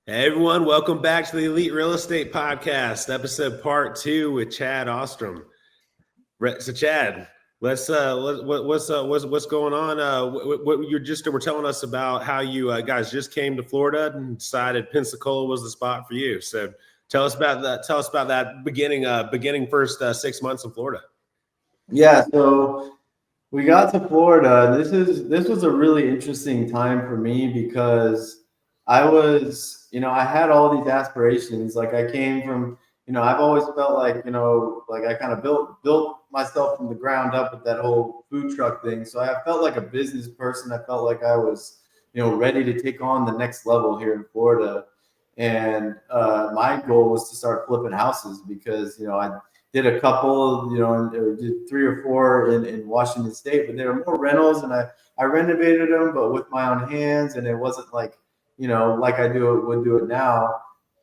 Hey everyone, welcome back to the Elite Real Estate Podcast, episode part 2 with Chad Ostrom. So Chad, what's going on? What you're just were telling us about how you guys just came to Florida and decided Pensacola was the spot for you. So tell us about that. Tell us about that beginning first 6 months in Florida. Yeah, so we got to Florida. This was a really interesting time for me because I had all these aspirations. Like I came from, I've always felt like, like I kind of built myself from the ground up with that whole food truck thing. So I felt like a business person. I felt like I was, ready to take on the next level here in Florida. And my goal was to start flipping houses because, I did a couple, or did 3 or 4 in Washington State, but they were more rentals, and I renovated them, but with my own hands, and it wasn't like, like I would do it now.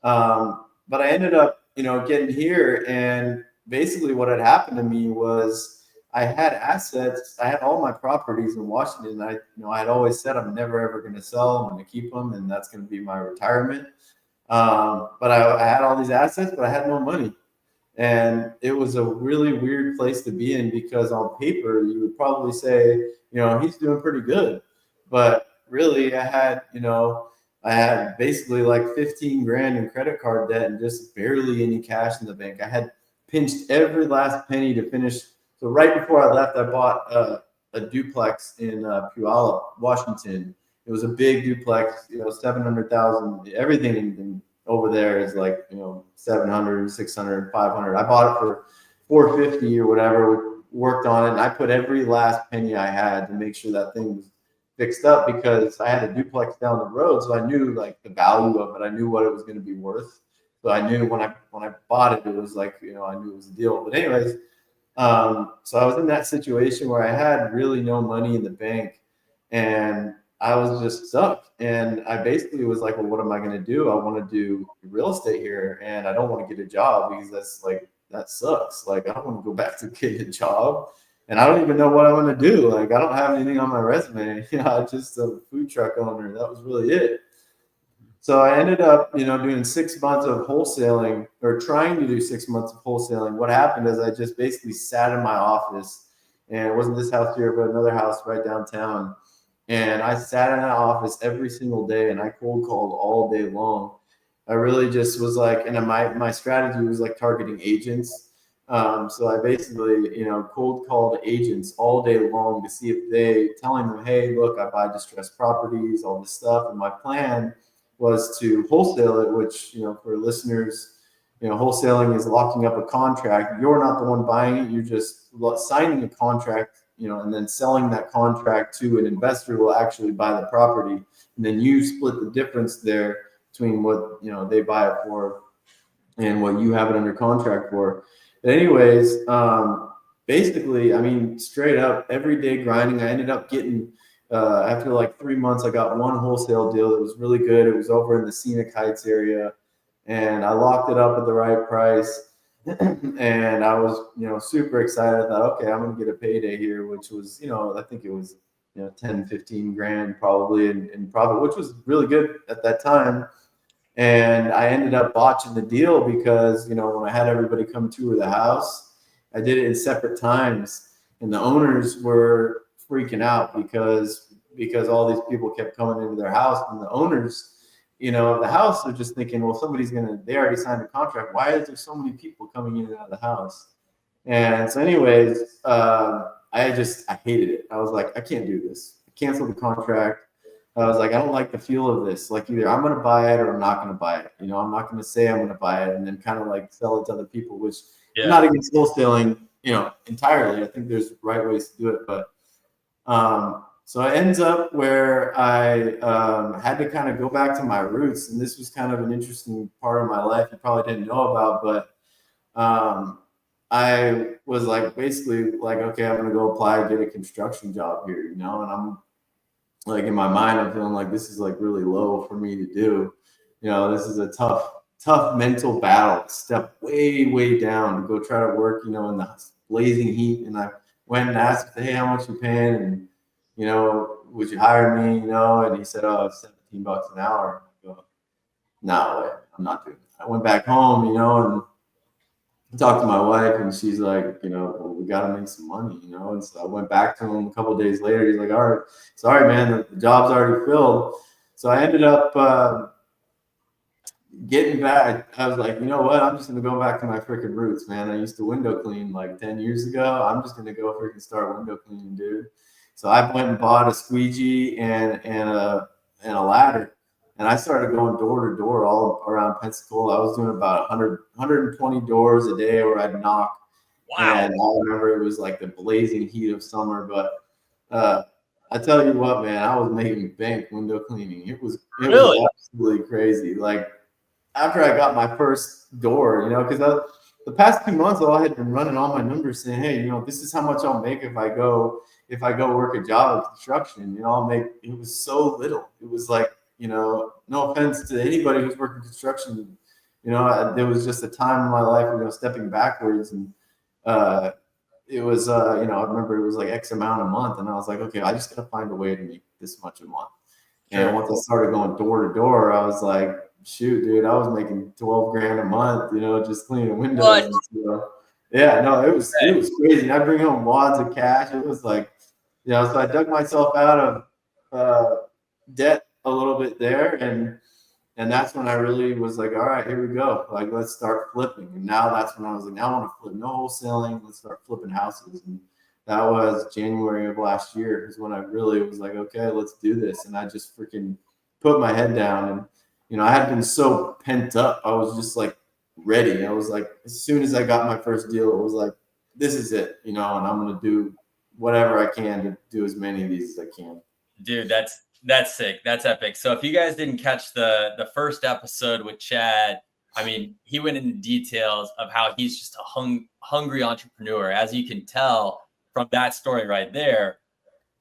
But I ended up, getting here, and basically what had happened to me was I had assets. I had all my properties in Washington. I had always said I'm never ever going to sell. I'm going to keep them, and that's going to be my retirement. But I had all these assets, but I had no money. And it was a really weird place to be in because on paper, you would probably say, he's doing pretty good. But really, I had basically like 15 grand in credit card debt and just barely any cash in the bank. I had pinched every last penny to finish. So right before I left, I bought a duplex in Puyallup, Washington. It was a big duplex, 700,000, everything in over there is like 700, 600, 500. I bought it for 450 or whatever, worked on it, and I put every last penny I had to make sure that thing was fixed up because I had a duplex down the road, so I knew like the value of it. I knew what it was going to be worth. So I knew when I bought it, it was like I knew it was a deal. But anyways, so I was in that situation where I had really no money in the bank, and I was just stuck. And I basically was like, well, what am I going to do? I want to do real estate here, and I don't want to get a job because that sucks. Like, I don't want to go back to getting a job, and I don't even know what I'm going to do. Like, I don't have anything on my resume. I'm just a food truck owner. That was really it. So I ended up, doing 6 months of wholesaling, or trying to do 6 months of wholesaling. What happened is I just basically sat in my office, and it wasn't this house here, but another house right downtown. And I sat in that office every single day, and I cold called all day long. I really just was like, and my strategy was like targeting agents. So I basically, cold called agents all day long to see if telling them, hey, look, I buy distressed properties, all this stuff. And my plan was to wholesale it, which, for listeners, wholesaling is locking up a contract. You're not the one buying it. You're just signing a contract, and then selling that contract to an investor who will actually buy the property. And then you split the difference there between what, they buy it for and what you have it under contract for. But anyways, basically, I mean, straight up every day grinding. I ended up getting, after like 3 months, I got one wholesale deal that was really good. It was over in the Scenic Heights area, and I locked it up at the right price. And I was, super excited. I thought, okay, I'm going to get a payday here, which was, I think it was, 10, 15 grand probably in profit, which was really good at that time. And I ended up botching the deal because, when I had everybody come tour the house, I did it in separate times, and the owners were freaking out because all these people kept coming into their house, and the owners, of the house are just thinking, well, they already signed a contract. Why is there so many people coming in and out of the house? And so anyways, I hated it. I was like, I can't do this. I canceled the contract. I was like, I don't like the feel of this. Like, either I'm going to buy it or I'm not going to buy it. I'm not going to say I'm going to buy it and then kind of like sell it to other people, which I'm not against wholesaling, entirely. I think there's right ways to do it. But so it ends up where I had to kind of go back to my roots. And this was kind of an interesting part of my life you probably didn't know about. But I was like, basically like, okay, I'm going to go apply and get a construction job here, and I'm like, in my mind, I'm feeling like this is like really low for me to do. This is a tough mental battle. Step way, way down to go try to work, in the blazing heat. And I went and asked, hey, how much you paying? And, would you hire me? And he said, oh, it's $17 an hour. I go, no way, I'm not doing that. I went back home, and talked to my wife, and she's like, well, we got to make some money, And so I went back to him a couple of days later. He's like, all right, sorry, man, the job's already filled. So I ended up getting back. I was like, you know what? I'm just going to go back to my freaking roots, man. I used to window clean like 10 years ago. I'm just going to go freaking start window cleaning, dude. So I went and bought a squeegee and a ladder. And I started going door to door all around Pensacola. I was doing about 120 doors a day where I'd knock. Wow. And I remember it was like the blazing heat of summer. But I tell you what, man, I was making bank window cleaning. It was absolutely crazy. Like after I got my first door, because the past 2 months, I had been running all my numbers saying, hey, this is how much I'll make if I go work a job of construction. I'll make. It was so little. It was like, no offense to anybody who's working construction, there was just a time in my life, stepping backwards, and it was, I remember it was like X amount a month, and I was like, okay, I just gotta find a way to make this much a month. And once I started going door to door, I was like, shoot, dude, I was making 12 grand a month, just cleaning windows. Yeah, no, it was crazy. I bring home wads of cash. It was like, so I dug myself out of debt a little bit there, and that's when I really was like, all right, here we go. Like, let's start flipping. And now that's when I was like, now I want to flip, no wholesaling. Let's start flipping houses. And that was January of last year is when I really was like, okay, let's do this. And I just freaking put my head down, and I had been so pent up. I was just like ready. I was like, as soon as I got my first deal, it was like, this is it, and I'm going to do whatever I can to do as many of these as I can. Dude, that's sick. That's epic. So if you guys didn't catch the first episode with Chad, I mean, he went into details of how he's just a hungry entrepreneur. As you can tell from that story right there,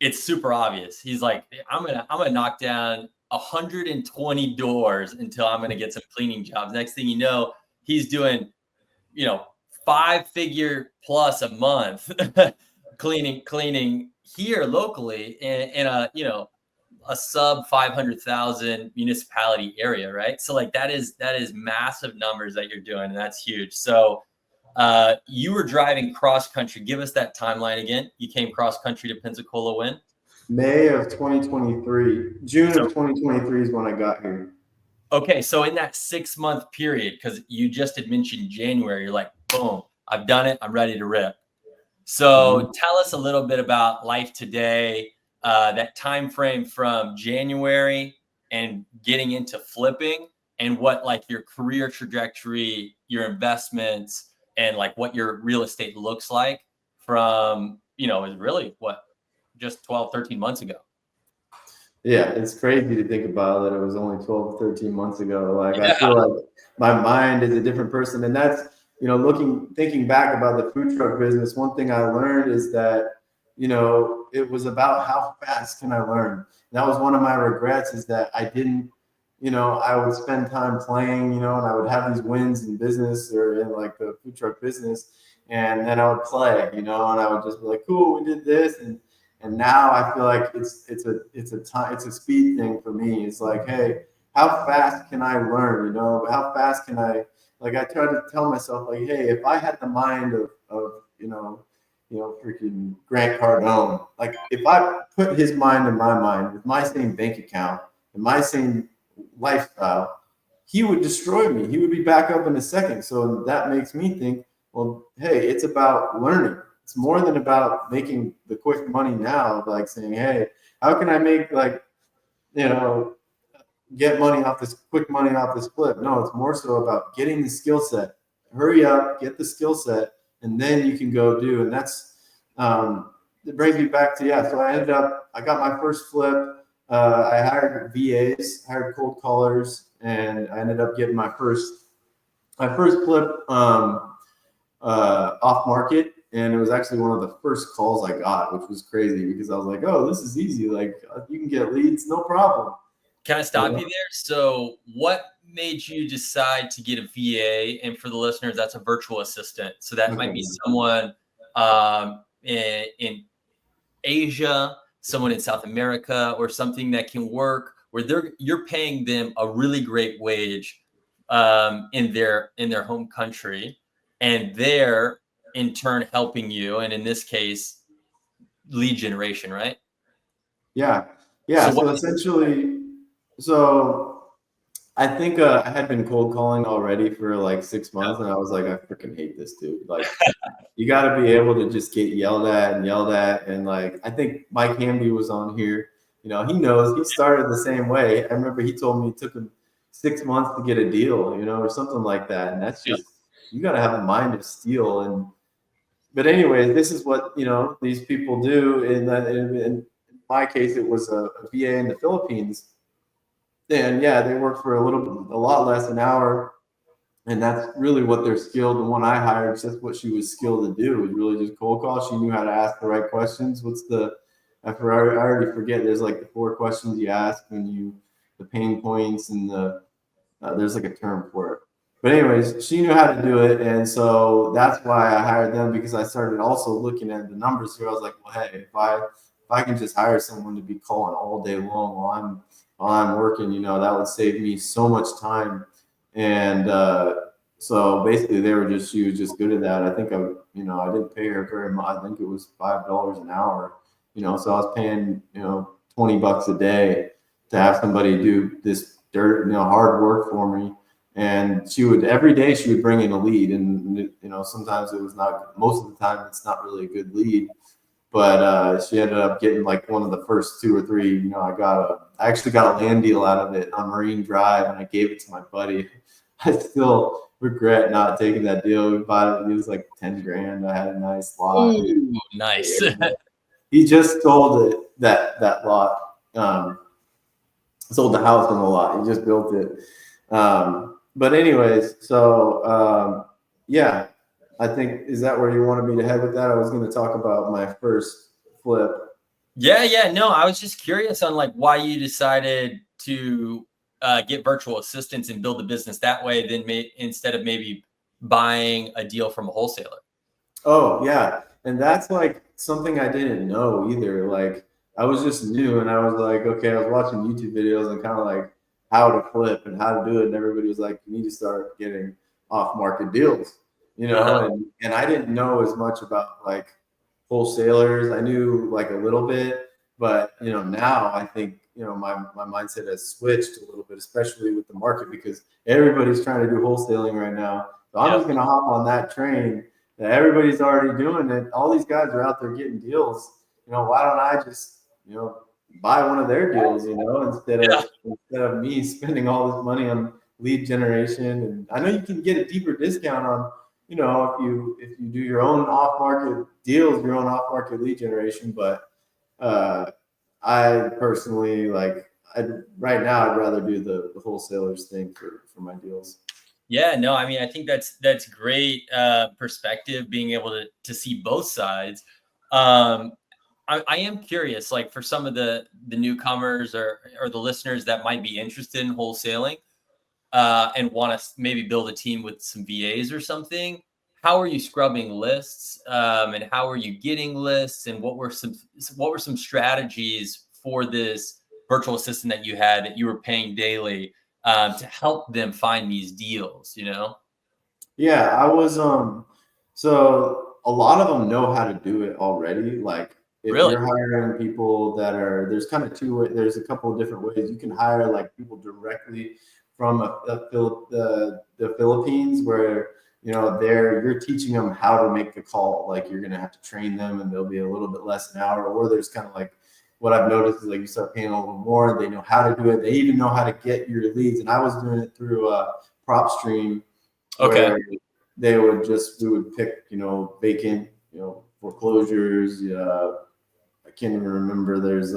it's super obvious. He's like, I'm gonna knock down 120 doors until I'm gonna get some cleaning jobs. Next thing you know, he's doing, 5-figure plus a month cleaning here locally in a a sub 500,000 municipality area, right? So like that is massive numbers that you're doing, and that's huge. So you were driving cross country. Give us that timeline again. You came cross country to Pensacola when? May of 2023. June of 2023 is when I got here. Okay, so in that 6-month period, because you just had mentioned January, you're like, boom, I've done it. I'm ready to rip. So tell us a little bit about life today, that time frame from January and getting into flipping, and what like your career trajectory, your investments, and like what your real estate looks like from, is really what, just 12, 13 months ago. Yeah, it's crazy to think about that it was only 12, 13 months ago. Like, I feel like my mind is a different person. And that's, thinking back about the food truck business, one thing I learned is that, it was about how fast can I learn. And that was one of my regrets, is that I didn't, I would spend time playing, and I would have these wins in business or in like the food truck business. And then I would play, and I would just be like, cool, we did this. And now I feel like it's a speed thing for me. It's like, hey, how fast can I learn? How fast can I, like, I try to tell myself, like, hey, if I had the mind of freaking Grant Cardone, like if I put his mind in my mind with my same bank account and my same lifestyle, he would destroy me. He would be back up in a second. So that makes me think, well, hey, it's about learning. It's more than about making the quick money now, like saying, hey, how can I make get money off this quick money off this flip? No, it's more so about getting the skill set. Hurry up, get the skill set, and then you can go do. And that's it brings me back to, so I got my first flip. I hired VAs, hired cold callers, and I ended up getting my first flip off market. And it was actually one of the first calls I got, which was crazy because I was like, oh, this is easy. Like, you can get leads, no problem. Can I stop you there? So what made you decide to get a VA? And for the listeners, that's a virtual assistant. So that might be someone in Asia, someone in South America, or something that can work where you're paying them a really great wage in their home country, and they're in turn helping you, and in this case, lead generation, right? Yeah. Yeah. So So essentially, so I think I had been cold calling already for like 6 months, and I was like, I freaking hate this, dude. Like, you got to be able to just get yelled at and yelled at. And like, I think Mike Hamby was on here. You know, he knows, he started the same way. I remember he told me it took him 6 months to get a deal, you know, or something like that. And that's just, you got to have a mind of steel. And, but anyway, this is what, you know, these people do. In my case, it was a VA in the Philippines. And yeah, they work for a lot less an hour, and that's really what they're skilled. The one I hired, that's what she was skilled to do, was really just cold call. She knew how to ask the right questions. I already forget. There's like the 4 questions you ask the pain points, and there's like a term for it. But anyways, she knew how to do it, and so that's why I hired them, because I started also looking at the numbers here. I was like, well, hey, if I can just hire someone to be calling all day long while I'm working, you know, that would save me so much time. And so basically, she was just good at that. I think I didn't pay her very much. I think it was $5 an hour, you know, so I was paying, you know, $20 a day to have somebody do this hard work for me. And every day she would bring in a lead, and, you know, sometimes it was not, most of the time it's not really a good lead. But she ended up getting like one of the first 2 or 3. You know, I actually got a land deal out of it on Marine Drive, and I gave it to my buddy. I still regret not taking that deal. We bought it. It was like 10 grand. I had a nice lot. Ooh, nice. He just sold that lot. Sold the house on the lot. He just built it. But anyways, so yeah. I think, is that where you wanted me to head with that? I was going to talk about my first flip. Yeah. No, I was just curious on like why you decided to get virtual assistants and build a business that way, then instead of maybe buying a deal from a wholesaler. Oh yeah, and that's like something I didn't know either. Like, I was just new, and I was like, okay, I was watching YouTube videos and kind of like how to flip and how to do it, and everybody was like, you need to start getting off-market deals. You know, and I didn't know as much about like wholesalers. I knew like a little bit, but you know, now I think, you know, my mindset has switched a little bit, especially with the market, because everybody's trying to do wholesaling right now. So I'm just gonna hop on that train that everybody's already doing it. All these guys are out there getting deals. You know, why don't I just, you know, buy one of their deals, you know, instead of me spending all this money on lead generation. And I know you can get a deeper discount on, you know, if you do your own off-market deals, your own off-market lead generation. But I personally, like, right now I'd rather do the wholesalers thing for my deals. Yeah, no, I mean, I think that's great perspective, being able to see both sides. I am curious, like for some of the newcomers or the listeners that might be interested in wholesaling and want to maybe build a team with some VAs or something. How are you scrubbing lists, and how are you getting lists, and what were some strategies for this virtual assistant that you had that you were paying daily to help them find these deals, you know? Yeah, I was so a lot of them know how to do it already. Like, if Really? you're hiring people there's kind of there's a couple of different ways. You can hire like people directly from the Philippines, where, you know, you're teaching them how to make the call. Like, you're gonna have to train them, and they'll be a little bit less an hour. Or there's kind of like, what I've noticed is like, you start paying a little more, they know how to do it. They even know how to get your leads. And I was doing it through PropStream, where we would pick, you know, vacant, you know, foreclosures. I can't even remember. There's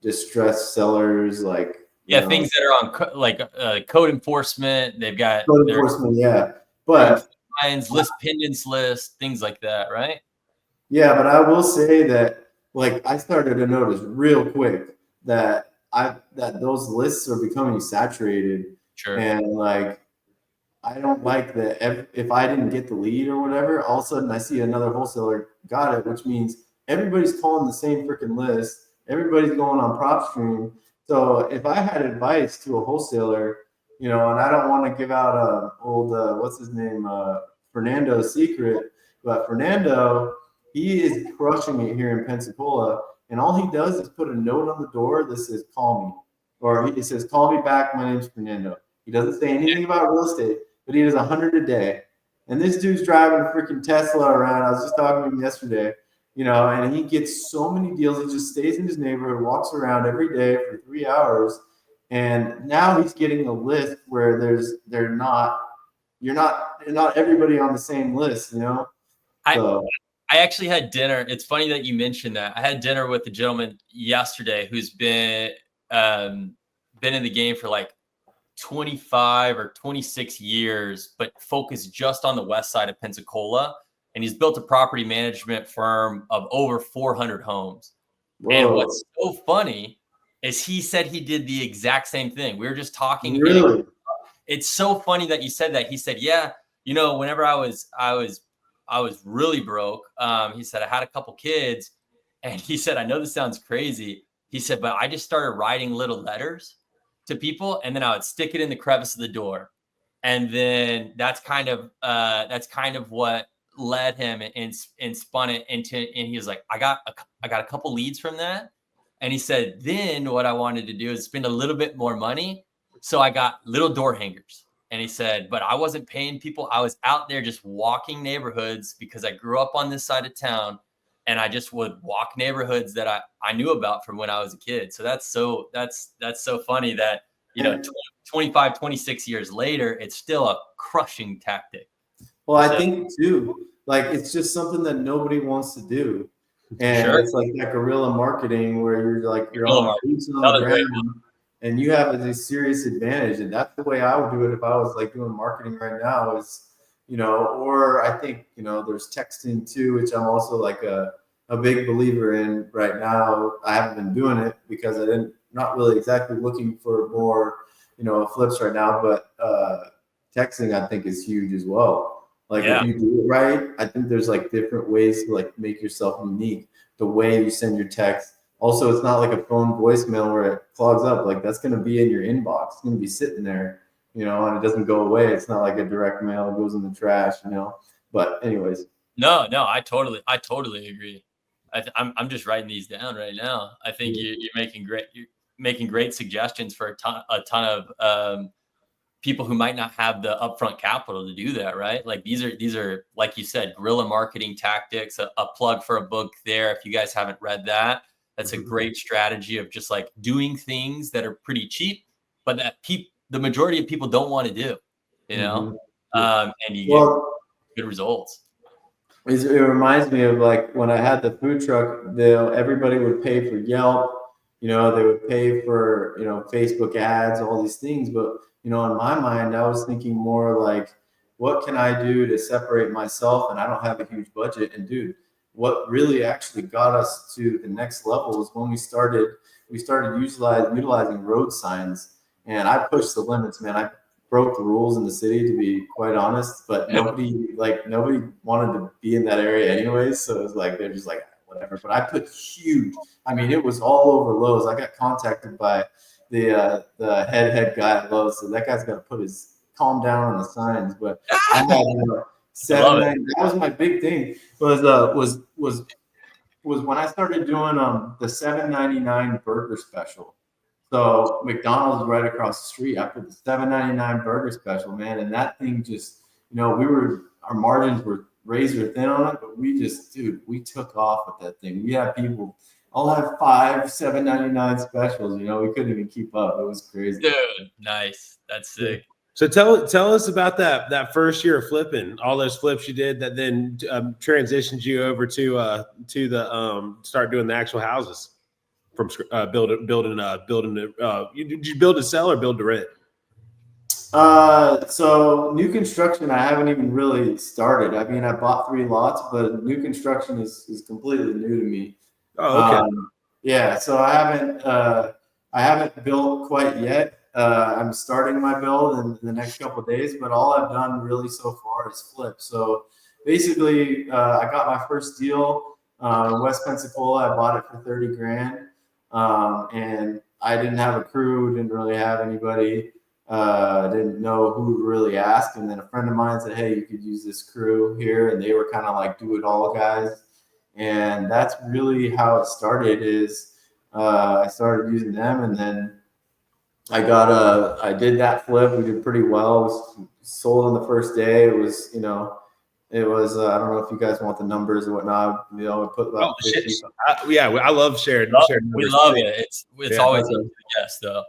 distressed sellers, like, Things that are on code enforcement. They've got code enforcement, yeah. But fines, list pendants list, things like that, right? Yeah, but I will say that, like, I started to notice real quick that those lists are becoming saturated. Sure. And like, I don't like that if I didn't get the lead or whatever, all of a sudden I see another wholesaler got it, which means everybody's calling the same freaking list. everybody's going on PropStream. So if I had advice to a wholesaler, and I don't want to give out old what's his name, Fernando's secret, but Fernando, he is crushing it here in Pensacola, and all he does is put a note on the door that says "call me," or he says "call me back. My name's Fernando." He doesn't say anything about real estate, but he does 100 a day. And this dude's driving a freaking Tesla around. I was just talking to him yesterday, and he gets so many deals. He just stays in his neighborhood, walks around every day for 3 hours. And now he's getting a list where you're not everybody on the same list, So. I actually had dinner. It's funny that you mentioned that. I had dinner with a gentleman yesterday who's been in the game for like 25 or 26 years, but focused just on the west side of Pensacola. And he's built a property management firm of over 400 homes. Whoa. And what's so funny is he said he did the exact same thing. We were just talking. Really? It's so funny that you said that. He said, yeah, whenever I was really broke, he said, I had a couple kids, and he said, I know this sounds crazy. He said, but I just started writing little letters to people, and then I would stick it in the crevice of the door. And then that's kind of what led him and spun it into, and he was like, I got a couple leads from that. And he said, then what I wanted to do is spend a little bit more money. So I got little door hangers. And he said, but I wasn't paying people. I was out there just walking neighborhoods because I grew up on this side of town, and I just would walk neighborhoods that I knew about from when I was a kid. So that's so funny that, 25, 26 years later, it's still a crushing tactic. Well, I think too, like, it's just something that nobody wants to do. And It's like that guerrilla marketing where you're on boots on the ground, and you have a serious advantage. And that's the way I would do it if I was like doing marketing right now is, or I think, there's texting too, which I'm also like a big believer in right now. I haven't been doing it because not really exactly looking for more, flips right now, but texting I think is huge as well. Like if you do it right, I think there's like different ways to like make yourself unique. The way you send your text. Also, it's not like a phone voicemail where it clogs up. Like that's going to be in your inbox. It's going to be sitting there, and it doesn't go away. It's not like a direct mail. It goes in the trash, But anyways. No, I totally agree. I'm just writing these down right now. I think you're making great suggestions for a ton of people who might not have the upfront capital to do that, right? Like these are like you said, guerrilla marketing tactics. A plug for a book there. If you guys haven't read that, that's a great strategy of just like doing things that are pretty cheap, but that the majority of people don't want to do, and you get good results. It reminds me of like when I had the food truck, everybody would pay for Yelp, they would pay for, Facebook ads, all these things. But, in my mind, I was thinking more like, what can I do to separate myself? And I don't have a huge budget. And dude, what really actually got us to the next level is when we started utilizing road signs. And I pushed the limits, man. I broke the rules in the city, to be quite honest, but nobody wanted to be in that area anyways. So it was like, they're just like, whatever. But I put huge, it was all over Lowe's. I got contacted by the head guy at Lowe's. So that guy's got to put his calm down on the signs. But I had that was my big thing was when I started doing the $7.99 burger special. So McDonald's is right across the street. I put the $7.99 burger special, man, and that thing just, our margins were razor thin on it, but we took off with that thing. We had people all have 5 $7.99 specials. We couldn't even keep up. It was crazy. Dude, nice. That's sick. So tell us about that first year of flipping, all those flips you did that then transitioned you over to the start doing the actual houses. From building did you build to sell or build to rent? So new construction, I haven't even really started. I bought 3 lots, but new construction is completely new to me. Oh, okay. Yeah, so I haven't built quite yet. I'm starting my build in the next couple of days, but all I've done really so far is flip. So basically, I got my first deal in West Pensacola. I bought it for $30,000. And I didn't have a crew, didn't really have anybody, didn't know who to really ask. And then a friend of mine said, hey, you could use this crew here. And they were kind of like do it all guys. And that's really how it started is I started using them, and then I did that flip. We did pretty well. It was sold on the first day. It was, I don't know if you guys want the numbers or whatnot. We put about 50. I love sharing. We love it. It's always a yes though.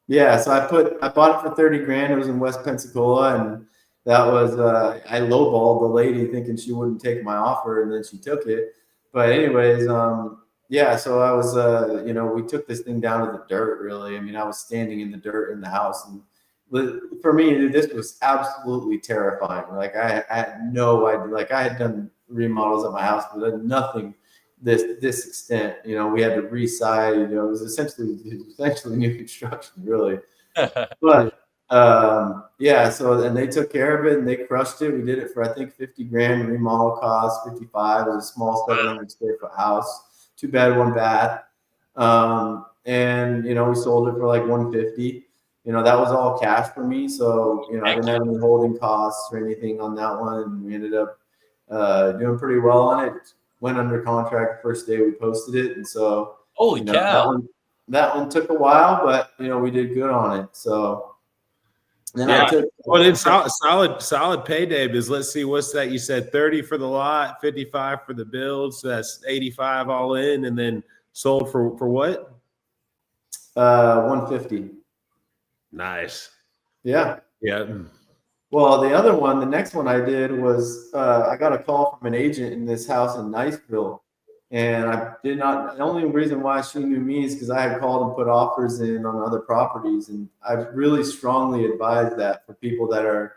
Yeah, so I bought it for 30 grand. It was in West Pensacola, and that was I lowballed the lady thinking she wouldn't take my offer, and then she took it. But anyways, yeah, so I was we took this thing down to the dirt, really. I mean, I was standing in the dirt in the house, and for me, this was absolutely terrifying. Like I had no idea. Like I had done remodels at my house, but nothing this extent. We had to re-side. It was essentially new construction, really. But yeah, so and they took care of it and they crushed it. We did it for I think 50 grand remodel cost, 55. It was a small 700 square foot house, 2 bed, 1 bath. And we sold it for like 150. That was all cash for me. So, I didn't have any holding costs or anything on that one. And we ended up doing pretty well on it. Went under contract the first day we posted it. And so holy cow. That one took a while, but we did good on it. So then it's solid payday. Because let's see, what's that? You said 30 for the lot, 55 for the build, so that's 85 all in, and then sold for what? 150. Nice. Yeah. Yeah. Well, the next one I did was I got a call from an agent in this house in Niceville. And I did not. The only reason why she knew me is because I had called and put offers in on other properties, and I really strongly advise that for people that are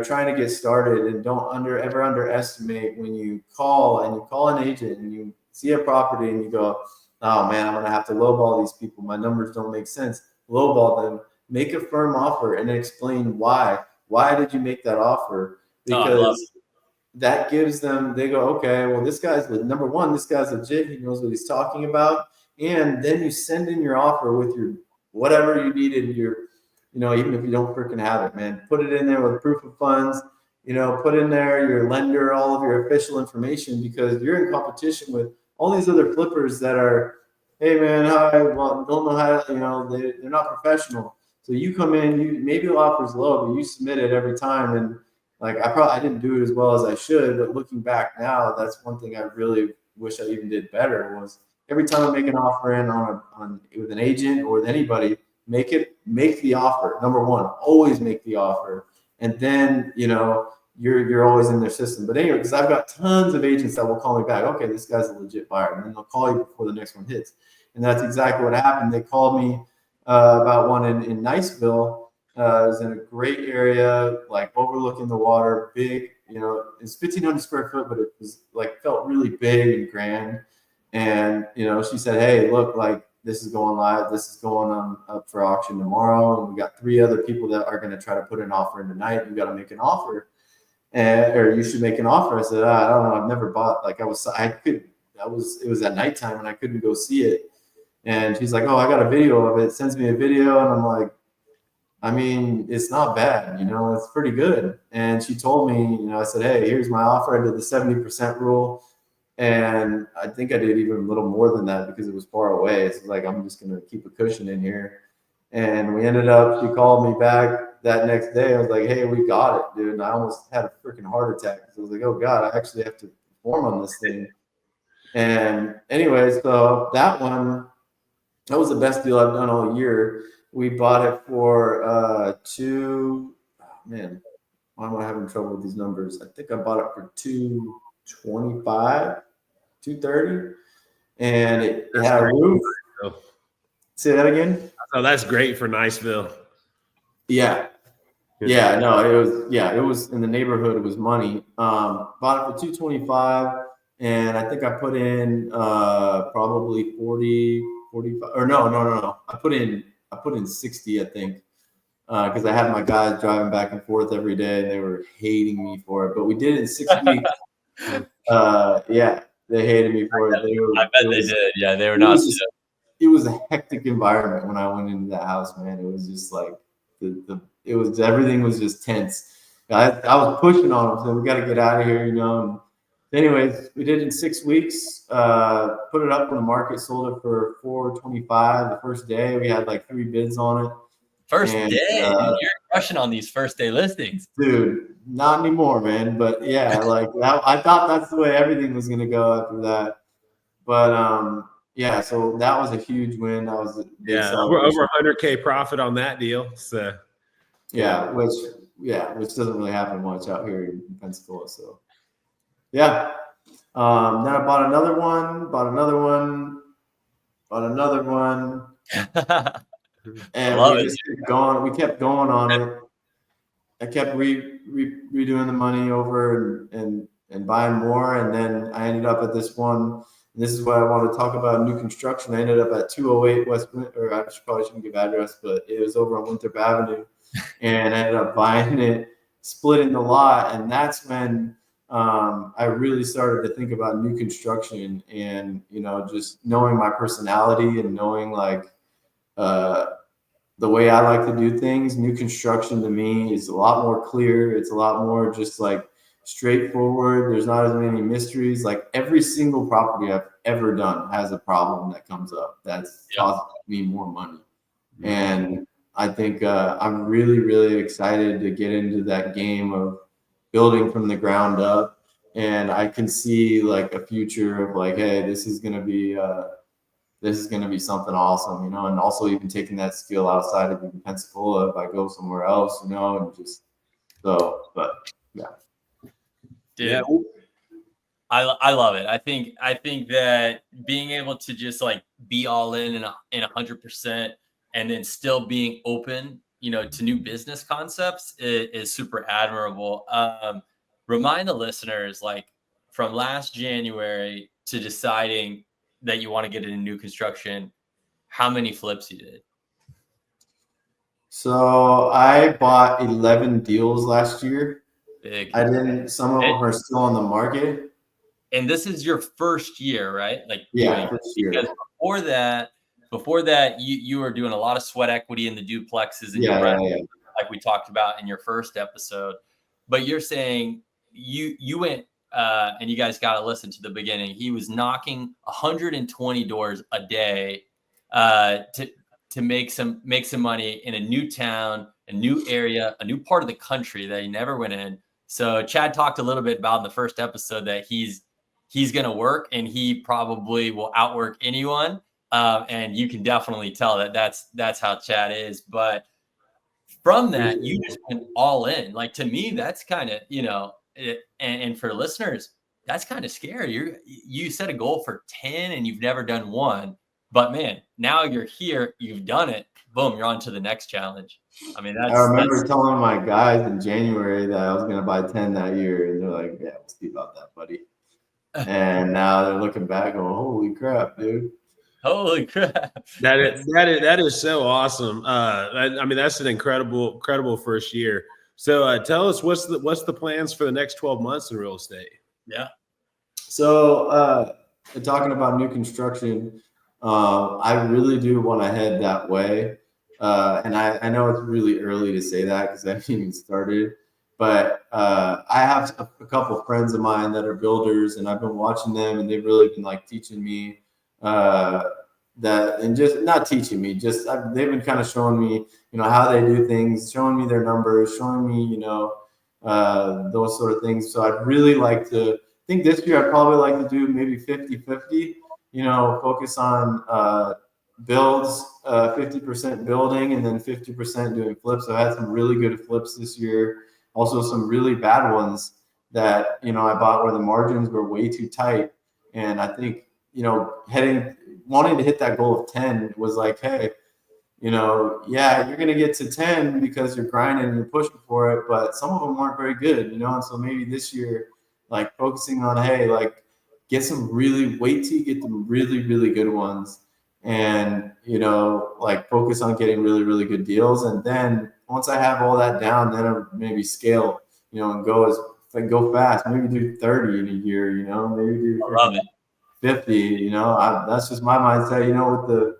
trying to get started, and don't ever underestimate when you call an agent and you see a property and you go, oh man, I'm gonna have to lowball these people. My numbers don't make sense. Lowball them. Make a firm offer and then explain why. Why did you make that offer? Because that gives them, they go, okay, well, this guy's number one, this guy's legit. He knows what he's talking about. And then you send in your offer with your whatever you needed, even if you don't freaking have it, man, put it in there with proof of funds, put in there your lender, all of your official information, because you're in competition with all these other flippers that are, hey man, hi, well, don't know how, they're not professional. So you come in, maybe the offer's low, but you submit it every time. And like I didn't do it as well as I should, but looking back now, that's one thing I really wish I even did better. Was every time I make an offer in with an agent or with anybody, make the offer. Number one, always make the offer, and then you're always in their system. But anyway, because I've got tons of agents that will call me back. Okay, this guy's a legit buyer, and then they'll call you before the next one hits, and that's exactly what happened. They called me about one in Niceville. It was in a great area, like overlooking the water, big, it's 1,500 square foot, but it was like felt really big and grand. And, she said, hey, look, like this is going live. This is going on up for auction tomorrow. And we got 3 other people that are going to try to put an offer in tonight. You got to make an offer, or you should make an offer. I said, I don't know. I've never bought, like it was at nighttime and I couldn't go see it. And she's like, oh, I got a video of it. Sends me a video. And I'm like, I mean, it's not bad, it's pretty good. And she told me, I said, hey, here's my offer. I did the 70% rule. And I think I did even a little more than that because it was far away. It's like, I'm just going to keep a cushion in here. And we ended up, she called me back that next day. I was like, hey, we got it, dude. And I almost had a freaking heart attack. I was like, oh God, I actually have to perform on this thing. And anyway, so that was the best deal I've done all year. We bought it for man, why am I having trouble with these numbers? I think I bought it for 225, 230, and it had a roof. Say that again. Oh, that's great for Niceville. Yeah. Yeah, no, it was in the neighborhood. It was money. Bought it for 225, and I think I put in probably 40, 45, or no. I put in 60, I think, because I had my guys driving back and forth every day, and they were hating me for it. But we did it in 6 weeks. Yeah, they hated me for it. I bet they did. Yeah, they were not. it was a hectic environment when I went into that house, man. It was just like everything was just tense. I was pushing on them, so we got to get out of here, you know. And anyways, we did it in 6 weeks. Put it up on the market, sold it for $425 the first day. We had like 3 bids on it. First day, dude, you're crushing on these first day listings, dude. Not anymore, man. But yeah, like that, I thought that's the way everything was gonna go after that. But yeah, so that was a huge win. That was a big over 100K profit on that deal. So which doesn't really happen much out here in Pensacola. So yeah. Then I bought another one. And we just kept going. We kept going on it. I kept redoing the money over and buying more. And then I ended up at this one. And this is what I want to talk about, new construction. I ended up at 208 West, or I probably shouldn't give address, but it was over on Winthrop Avenue. And I ended up buying it, splitting the lot. And that's when I really started to think about new construction and, you know, just knowing my personality and knowing like, the way I like to do things. New construction to me is a lot more clear. It's a lot more just like straightforward. There's not as many mysteries. Like every single property I've ever done has a problem that comes up that's cost me more money. And I think I'm really, really excited to get into that game of building from the ground up. And I can see like a future of like, hey, this is going to be something awesome, you know, and also even taking that skill outside of Pensacola if I go somewhere else, you know, and just so, but yeah. Dude, yeah. I love it. I think that being able to just like be all in 100% and then still being open, you know, to new business concepts is super admirable. Remind the listeners, like from last January to deciding that you want to get into new construction, how many flips you did? So I bought 11 deals last year. Big. Some of them are still on the market. And this is your first year, right? Like first year. Because before that, you were doing a lot of sweat equity in the duplexes and like we talked about in your first episode. But you're saying you went and you guys got to listen to the beginning. He was knocking 120 doors a day to make some money in a new town, a new area, a new part of the country that he never went in. So Chad talked a little bit about in the first episode that he's going to work and he probably will outwork anyone. And you can definitely tell that that's how Chad is. But from that, you just went all in. Like to me, that's kind of, you know, and for listeners, that's kind of scary. You set a goal for 10 and you've never done one, but man, now you're here, you've done it. Boom, you're on to the next challenge. I mean, I remember telling my guys in January that I was going to buy 10 that year, and they're like, "Yeah, we'll see about that, buddy." And now they're looking back, going, "Holy crap, dude!" Holy crap! That is so awesome. I mean, that's an incredible first year. So tell us what's the plans for the next 12 months in real estate? Yeah. So talking about new construction, I really do want to head that way. And I know it's really early to say that because I haven't even started, but I have a couple of friends of mine that are builders and I've been watching them and they've really been like teaching me that, and just not teaching me, just they've been kind of showing me, you know, how they do things, showing me their numbers, showing me, you know, those sort of things. So I'd really like to, I think this year I'd probably like to do maybe 50-50, you know, focus on builds, 50% building and then 50% doing flips. So I had some really good flips this year. Also some really bad ones that, you know, I bought where the margins were way too tight. And I think, you know, wanting to hit that goal of 10 was like, hey, you know, yeah, you're going to get to 10 because you're grinding and you're pushing for it, but some of them weren't very good, you know? And so maybe this year, like focusing on, hey, like get some wait till you get the really, really good ones. And, you know, like focus on getting really, really good deals. And then once I have all that down, then I'll maybe scale, you know, and go fast, maybe do 30 in a year, you know, maybe do 50, you know, that's just my mindset, you know,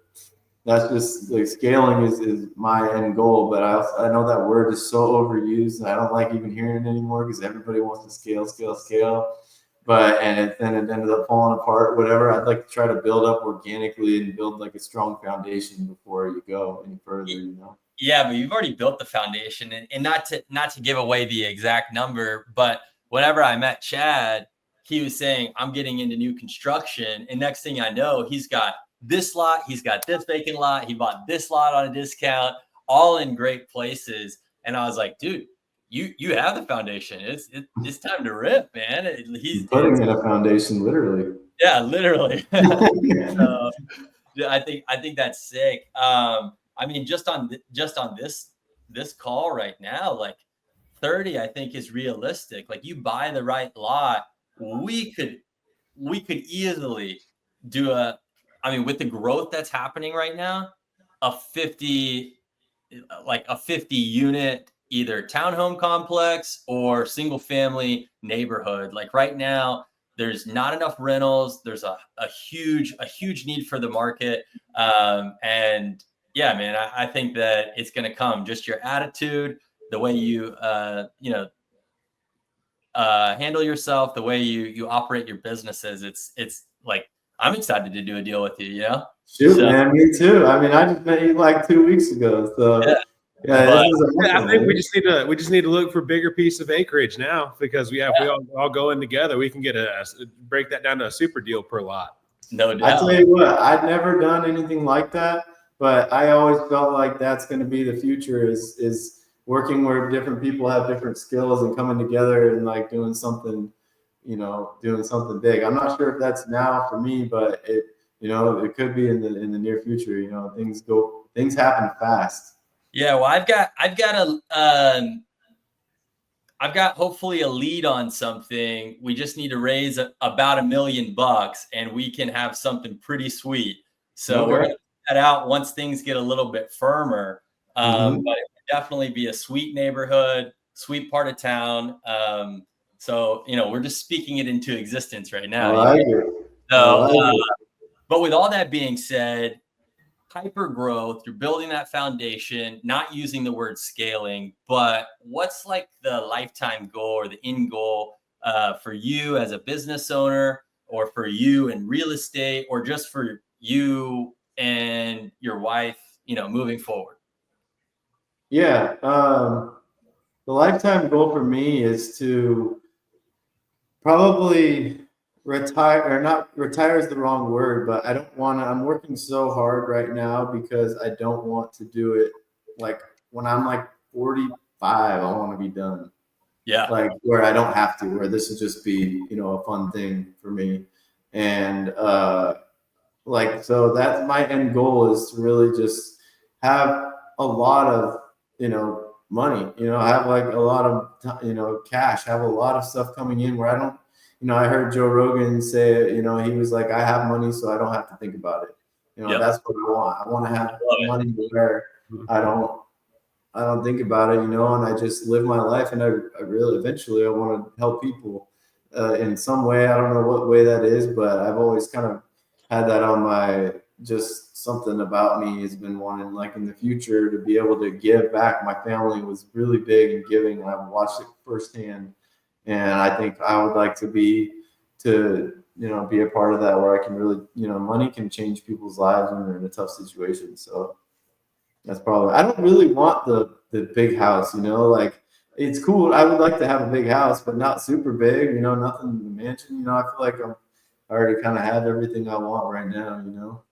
that's just like scaling is my end goal. But I know that word is so overused, and I don't like even hearing it anymore because everybody wants to scale. But and then it ended up falling apart. Whatever. I'd like to try to build up organically and build like a strong foundation before you go any further. You know. Yeah, but you've already built the foundation, and not to give away the exact number, but whenever I met Chad, he was saying, I'm getting into new construction. And next thing I know, he's got this lot, he's got this vacant lot, he bought this lot on a discount, all in great places. And I was like, dude, you have the foundation. It's time to rip, man. He's putting in a foundation, literally. Yeah, literally. So, I think that's sick. I mean, just on this call right now, like 30, I think is realistic. Like you buy the right lot, we could easily do I mean, with the growth that's happening right now, a 50 unit either townhome complex or single family neighborhood. Like right now, there's not enough rentals. There's a huge need for the market. And yeah, man, I think that it's going to come. Just your attitude, the way you, handle yourself, the way you operate your businesses. It's like, I'm excited to do a deal with you, you know? Shoot, so, man, me too. I mean, I just met you like 2 weeks ago. So yeah, I think we just need to look for bigger piece of acreage now, because if we all go in together, we can get break that down to a super deal per lot. No doubt. I tell you what, I'd never done anything like that, but I always felt like that's going to be the future is working where different people have different skills and coming together and like doing something big. I'm not sure if that's now for me, but it could be in the near future. You know, things happen fast. Yeah, well, I've got hopefully a lead on something. We just need to raise about $1 million, and we can have something pretty sweet. So we're going to put that out once things get a little bit firmer. But it would definitely be a sweet neighborhood, sweet part of town. So we're just speaking it into existence right now. I like it. So, but with all that being said, hyper growth, you're building that foundation, not using the word scaling, but what's like the lifetime goal or the end goal for you as a business owner, or for you in real estate, or just for you and your wife, moving forward? Yeah. The lifetime goal for me is to probably retire, or not retire is the wrong word, but I don't want to. I'm working so hard right now because I don't want to do it like when I'm like 45. I want to be done. Yeah, like where I don't have to, where this will just be a fun thing for me. And so that's my end goal, is to really just have a lot of money, have like a lot of cash, have a lot of stuff coming in where I don't. I heard Joe Rogan say, he was like, I have money, so I don't have to think about it. That's what I want. I want to have money where I don't think about it, and I just live my life. And I really, eventually, I want to help people in some way. I don't know what way that is, but I've always kind of had that on my, just something about me has been wanting, like in the future, to be able to give back. My family was really big in giving, and I've watched it firsthand. And I think I would like to be a part of that, where I can really, money can change people's lives when they're in a tough situation. So that's probably, I don't really want the big house, like it's cool. I would like to have a big house, but not super big, nothing in the mansion. I feel like I already kind of have everything I want right now,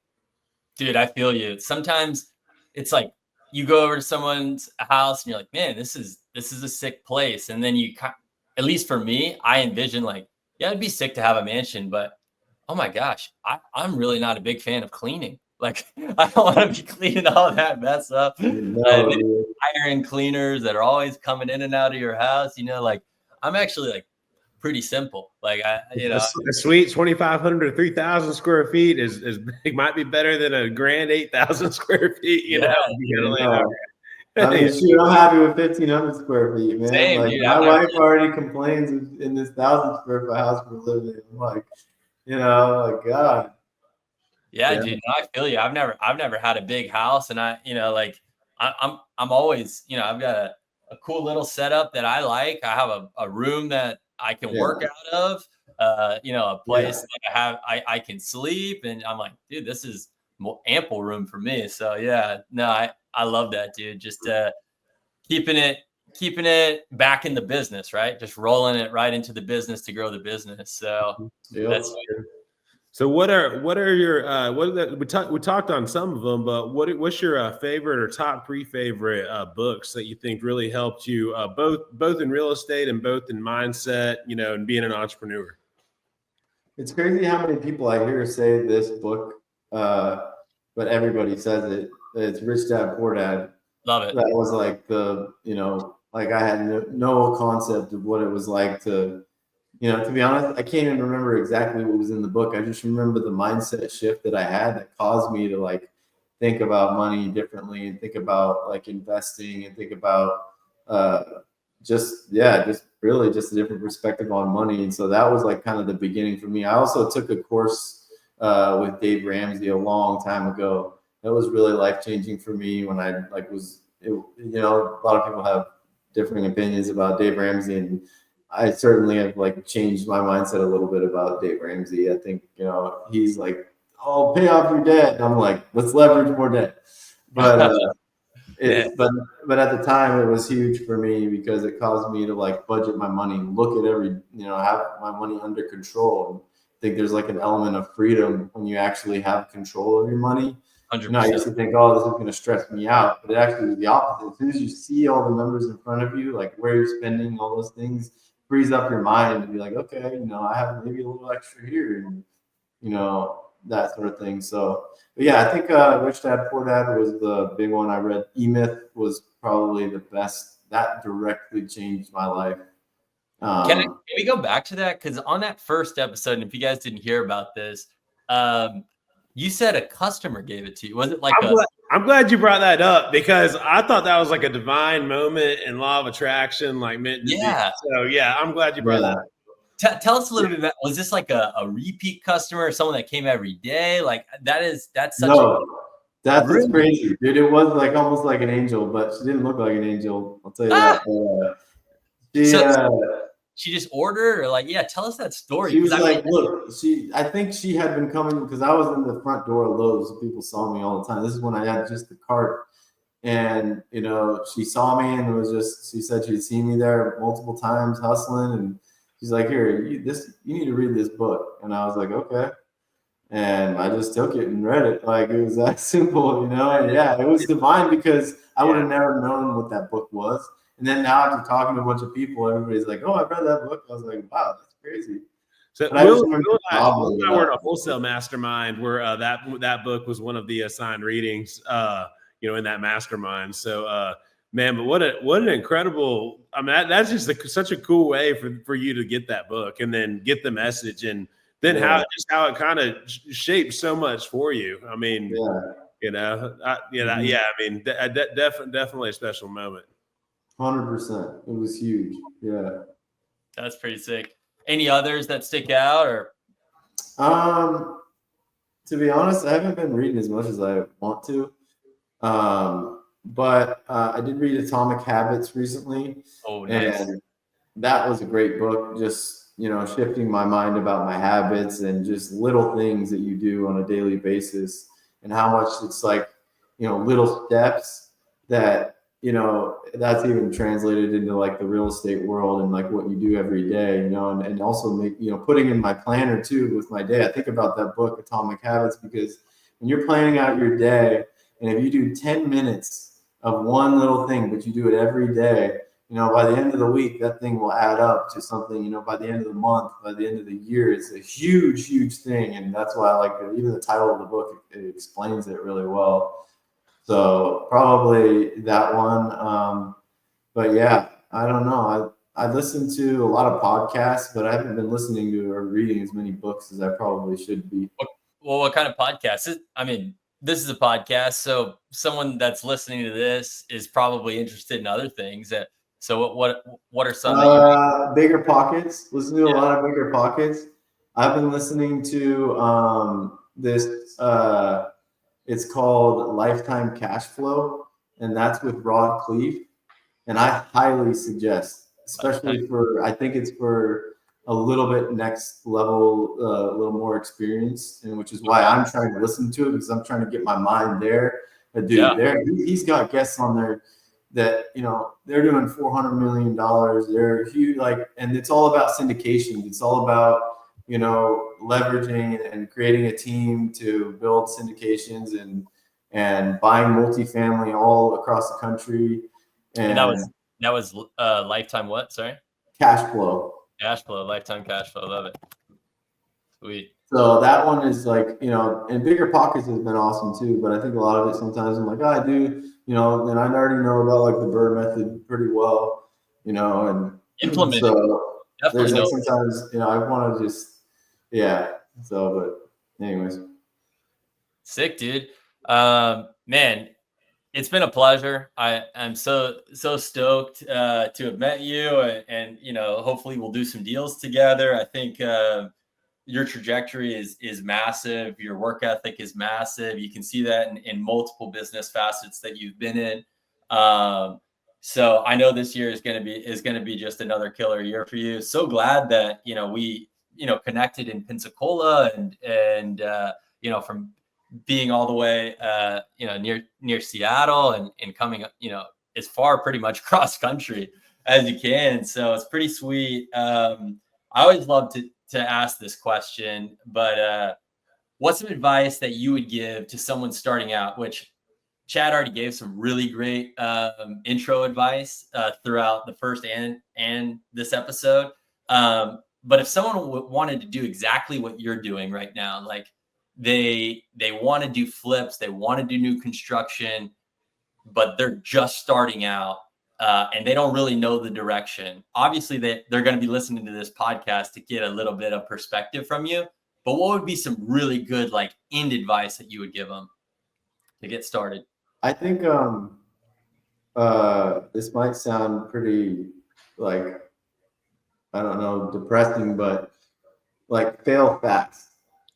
Dude, I feel you. Sometimes it's like you go over to someone's house and you're like, man, this is a sick place. And then at least for me, I envision like, yeah, it'd be sick to have a mansion, but oh my gosh, I'm really not a big fan of cleaning. Like, I don't want to be cleaning all that mess up. Hiring cleaners that are always coming in and out of your house. Like I'm actually like pretty simple. Like a sweet 2,500 to 3,000 square feet is might be better than a grand 8,000 square feet. I mean, shoot, I'm happy with 1,500 square feet, man. Same, like dude, my wife already complains in this 1,000 square foot house we're living in. I'm like, like God. Yeah, Yeah. dude. No, I feel you. I've never had a big house, and I'm always, I've got a cool little setup that I like. I have a room that I can Yeah. work out of. A Yeah. place that I can sleep, and I'm like, dude, this is ample room for me. So yeah, no, I love that, dude. Just keeping it keeping it back in the business, right? Just rolling it right into the business to grow the business. So Yep. that's So what are your we talked on some of them, but what's your favorite or top three favorite books that you think really helped you both in real estate and both in mindset, and being an entrepreneur? It's crazy how many people I hear say this book, but everybody says it. It's Rich Dad Poor Dad. love it. That was like like I had no concept of what it was like to, to be honest, I can't even remember exactly what was in the book. I just remember the mindset shift that I had that caused me to like think about money differently and think about like investing and think about uh, just really just a different perspective on money. And so that was like kind of the beginning for me. I also took a course with Dave Ramsey a long time ago. That was really life changing for me when I like a lot of people have differing opinions about Dave Ramsey, and I certainly have like changed my mindset a little bit about Dave Ramsey. I think, he's like, oh, pay off your debt. And I'm like, let's leverage more debt. But but at the time it was huge for me because it caused me to like budget my money, look at every, have my money under control. And I think there's like an element of freedom when you actually have control of your money. I used 100%. to think, oh, this is going to stress me out, but it actually was the opposite. As soon as you see all the numbers in front of you, like where you're spending all those things, frees up your mind to be like, okay, I have maybe a little extra here, and that sort of thing. So, but yeah, I think Rich Dad Poor Dad was the big one I read. E-Myth was probably the best. That directly changed my life. Can we go back to that? Because on that first episode, and if you guys didn't hear about this, you said a customer gave it to you. Was it like I'm glad you brought that up because I thought that was like a divine moment in law of attraction, like meant to be. So yeah, I'm glad you brought that up. Tell us a little bit about, was this like a repeat customer or someone that came every day? Like that's such that's what's crazy, dude. It was like almost like an angel, but she didn't look like an angel. I'll tell you that. She just ordered, or like, tell us that story. She was like, look, I think she had been coming because I was in the front door of Lowe's, so people saw me all the time. This is when I had just the cart. And, she saw me and she said she'd seen me there multiple times hustling. And she's like, here, you need to read this book. And I was like, okay. And I just took it and read it. Like it was that simple, And yeah, it was divine because I would have never known what that book was. And then now after talking to a bunch of people, everybody's like, oh, I read that book. I was like, wow, that's crazy. So Will and I were in a wholesale mastermind where that book was one of the assigned readings, in that mastermind. So, man, but what an incredible, I mean, that's just such a cool way for you to get that book and then get the message, and then how it kind of shaped so much for you. I mean, definitely a special moment. 100%. It was huge. Yeah. That's pretty sick. Any others that stick out, or? To be honest, I haven't been reading as much as I want to. But I did read Atomic Habits recently. Oh, nice. And that was a great book. Just, shifting my mind about my habits and just little things that you do on a daily basis and how much it's like, little steps that, that's even translated into like the real estate world and like what you do every day, and also putting in my planner too with my day. I think about that book, Atomic Habits, because when you're planning out your day, and if you do 10 minutes of one little thing, but you do it every day, by the end of the week, that thing will add up to something, by the end of the month, by the end of the year, it's a huge, huge thing. And that's why I like it. Even the title of the book, it explains it really well. So probably that one. But yeah, I don't know. I listen to a lot of podcasts, but I haven't been listening to or reading as many books as I probably should be. Well, what kind of podcast? I mean, this is a podcast, so someone that's listening to this is probably interested in other things. So what are some? Bigger Pockets. Listen to a lot of Bigger Pockets. I've been listening to this it's called Lifetime Cash Flow, and that's with Rod Cleef. And I highly suggest, especially I think it's for a little bit next level, a little more experience, and which is why I'm trying to listen to it, because I'm trying to get my mind there. But dude, he's got guests on there that, you know, they're doing $400 million. They're huge, and it's all about syndication. It's all about, you know, leveraging and creating a team to build syndications and buying multifamily all across the country. And that was Lifetime what? Sorry? Cash Flow. Cash Flow, Lifetime Cash Flow. Love it. Sweet. So that one is like, you know, and Bigger Pockets has been awesome too. But I think a lot of it sometimes I'm like, I do, you know, and I already know about like the Burr method pretty well, you know, and implement. So there's like sometimes, you know, I want to just, yeah. So, but anyways. Sick, dude. Man, it's been a pleasure. I'm so stoked to have met you, and you know, hopefully we'll do some deals together. I think your trajectory is massive. Your work ethic is massive. You can see that in multiple business facets that you've been in. So I know this year is going to be just another killer year for you. So glad that, you know, we, you know, connected in Pensacola and you know, from being all the way, you know, near Seattle and coming, you know, as far pretty much cross country as you can. So it's pretty sweet. I always love to ask this question, but what's some advice that you would give to someone starting out, which Chad already gave some really great intro advice throughout the first and this episode. But if someone wanted to do exactly what you're doing right now, like they want to do flips, they want to do new construction, but they're just starting out and they don't really know the direction. Obviously, they're going to be listening to this podcast to get a little bit of perspective from you. But what would be some really good like end advice that you would give them to get started? I think this might sound pretty like, I don't know, depressing, but like fail fast.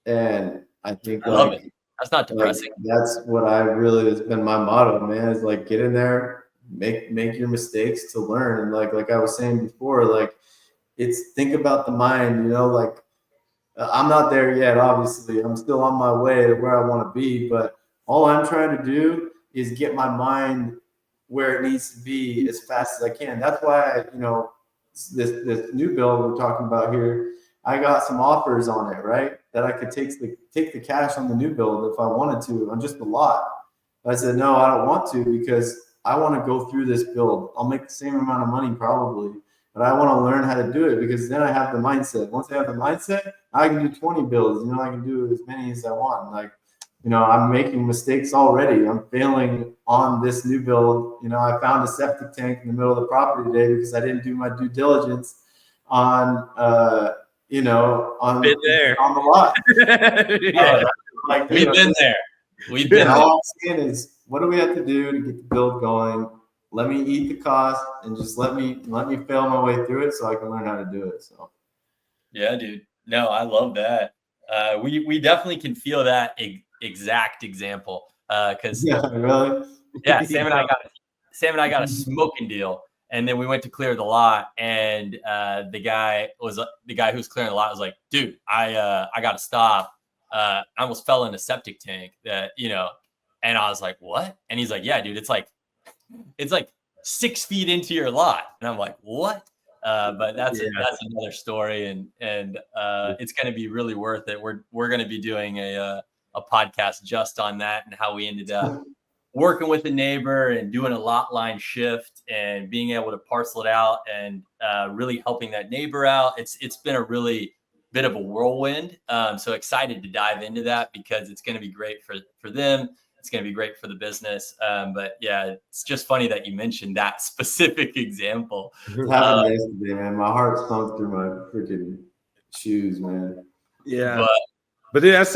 And I think I love it. That's not depressing. Like, that's what I really has been my motto, man, is like get in there, make your mistakes to learn. And like I was saying before, like it's think about the mind, you know, like I'm not there yet, obviously. I'm still on my way to where I want to be, but all I'm trying to do is get my mind where it needs to be as fast as I can. That's why you know, this new build we're talking about here, I got some offers on it, right? That I could take the cash on the new build if I wanted to on just the lot. I said, no, I don't want to, because I want to go through this build. I'll make the same amount of money probably, but I want to learn how to do it, because then I have the mindset. Once I have the mindset, I can do 20 builds. You know, I can do as many as I want. Like, you know, I'm making mistakes already. I'm failing on this new build. You know, I found a septic tank in the middle of the property today because I didn't do my due diligence on, you know, on the lot. Yeah, like, we've been there. We've been there. All I'm saying is, what do we have to do to get the build going? Let me eat the cost and just let me fail my way through it so I can learn how to do it. So, yeah, dude. No, I love that. We definitely can feel that exact example. Because really? Yeah, Sam and I got a smoking deal, and then we went to clear the lot, and the guy who's clearing the lot was like, dude, I got to stop. I almost fell in a septic tank, you know, and I was like, what? And he's like, yeah, dude, it's like 6 feet into your lot. And I'm like, what? But that's another story. And it's going to be really worth it. We're going to be doing a podcast just on that and how we ended up working with a neighbor and doing a lot line shift and being able to parcel it out and really helping that neighbor out. It's been a really bit of a whirlwind. So excited to dive into that, because it's going to be great for them. It's going to be great for the business. But yeah, it's just funny that you mentioned that specific example. It happened yesterday, man. My heart sunk through my freaking shoes, man. Yeah. But dude, that's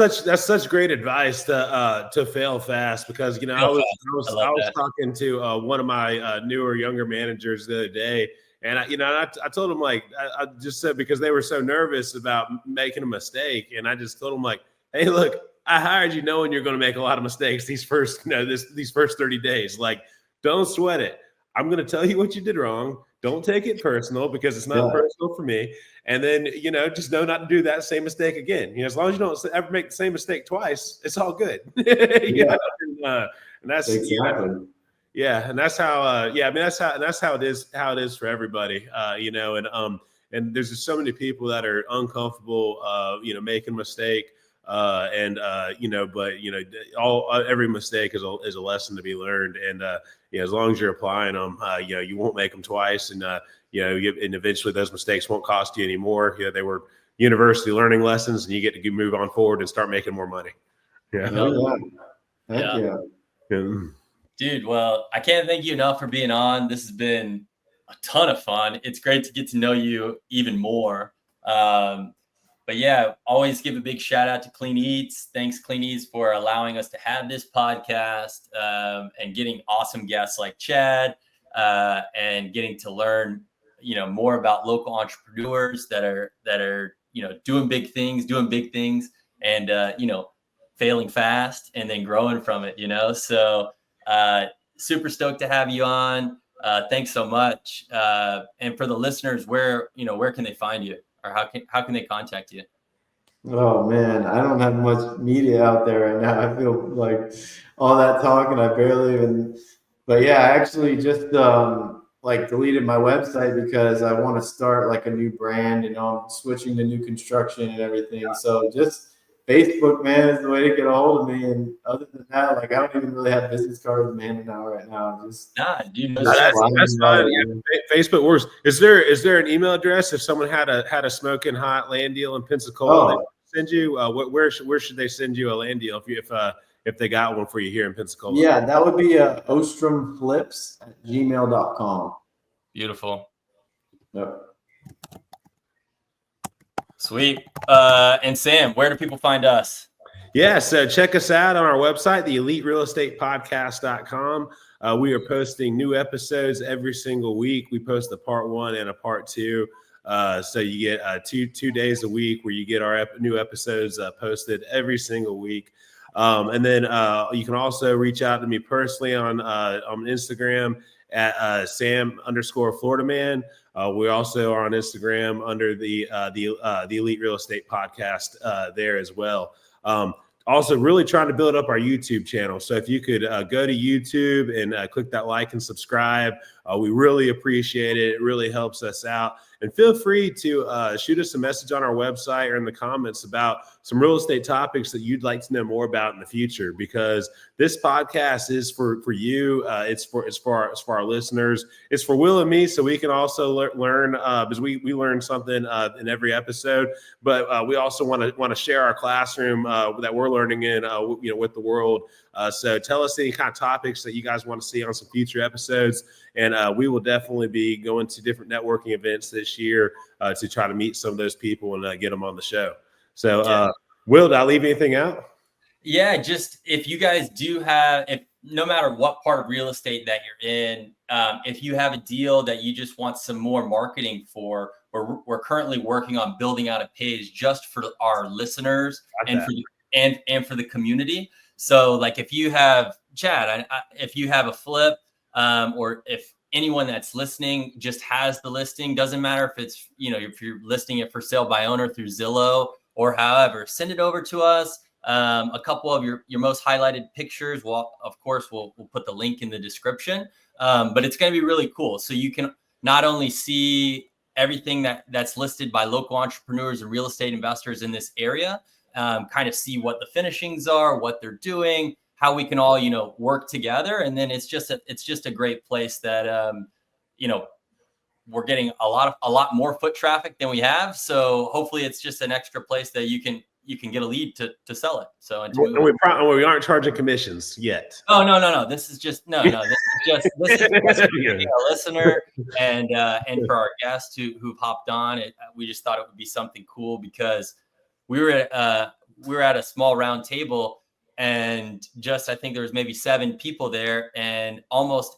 such great advice to fail fast, because, you know, I was talking to one of my newer, younger managers the other day, and I told him, like, I just said, because they were so nervous about making a mistake, and I just told him, like, hey, look, I hired you knowing you're going to make a lot of mistakes these first 30 days. Like, don't sweat it. I'm going to tell you what you did wrong. Don't take it personal because it's not personal for me. And then, just know not to do that same mistake again. As long as you don't ever make the same mistake twice, it's all good. And that's exactly. Yeah, and that's how. I mean, that's how it is. How it is for everybody. And there's just so many people that are uncomfortable, making a mistake. But every mistake is a lesson to be learned. And as long as you're applying them, you won't make them twice. And and eventually those mistakes won't cost you anymore. They were university learning lessons, and you get to move on forward and start making more money. Yeah. Heck yeah. Dude, well, I can't thank you enough for being on. This has been a ton of fun. It's great to get to know you even more. But yeah, always give a big shout out to Clean Eats. Thanks, Clean Eats, for allowing us to have this podcast and getting awesome guests like Chad and getting to learn, more about local entrepreneurs that are doing big things and failing fast and then growing from it. So super stoked to have you on. Thanks so much. And for the listeners, where can they find you? Or how can they contact you? Oh man, I don't have much media out there right now. I feel like all that talking, I barely even. But yeah, I actually just deleted my website because I want to start like a new brand. I'm switching to new construction and everything. So just Facebook, man, is the way to get a hold of me. And other than that, I don't even really have business cards in hand right now. That's fine. Yeah, Facebook works. Is there an email address if someone had a smoking hot land deal in Pensacola? Send you where should they send you a land deal if they got one for you here in Pensacola? Yeah, that would be ostromflips@gmail.com. Beautiful. Yep. Sweet. And Sam, where do people find us? Yeah, so check us out on our website, theeliterealestatepodcast.com. We are posting new episodes every single week. We post a part 1 and a part 2. So you get 2 days a week where you get our new episodes posted every single week. And then you can also reach out to me personally on Instagram at Sam_FloridaMan. We also are on Instagram under the Elite Real Estate Podcast there as well. Also, really trying to build up our YouTube channel. So if you could go to YouTube and click that like and subscribe, we really appreciate it. It really helps us out. And feel free to shoot us a message on our website or in the comments about some real estate topics that you'd like to know more about in the future, because this podcast is for you. It's for our listeners. It's for Will and me, so we can also learn because we learn something in every episode. But we also want to share our classroom that we're learning in, with the world. So tell us any kind of topics that you guys want to see on some future episodes. And we will definitely be going to different networking events this year to try to meet some of those people and get them on the show. So, Will, did I leave anything out? Yeah, just if you guys do have, no matter what part of real estate that you're in, if you have a deal that you just want some more marketing for, we're currently working on building out a page just for our listeners and for the community. So if you have, Chad, if you have a flip, or if anyone that's listening just has the listing, doesn't matter if it's, if you're listing it for sale by owner through Zillow or however, send it over to us. A couple of your most highlighted pictures. Well, of course, we'll put the link in the description, but it's going to be really cool. So you can not only see everything that's listed by local entrepreneurs and real estate investors in this area, kind of see what the finishings are, what they're doing, how we can all, work together. And then it's just a great place that, we're getting a lot more foot traffic than we have. So hopefully it's just an extra place that you can get a lead to sell it. So and we aren't charging commissions yet. Oh, no. This is just a listener and for our guests who've hopped on it. We just thought it would be something cool because we were at a small round table and I think there was maybe 7 people there, and almost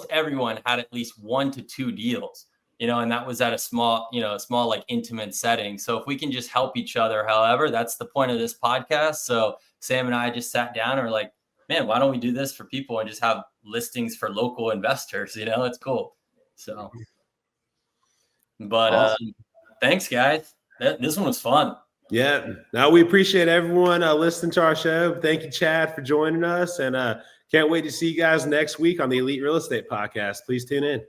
everyone had at least 1 to 2 deals. and that was at a small like intimate setting. So if we can just help each other, however, that's the point of this podcast. So Sam and I just sat down and were like, man, why don't we do this for people and just have listings for local investors? It's cool. So, but Awesome. Thanks, guys. This one was fun. Yeah. Now we appreciate everyone listening to our show. Thank you, Chad, for joining us. And can't wait to see you guys next week on the Elite Real Estate Podcast. Please tune in.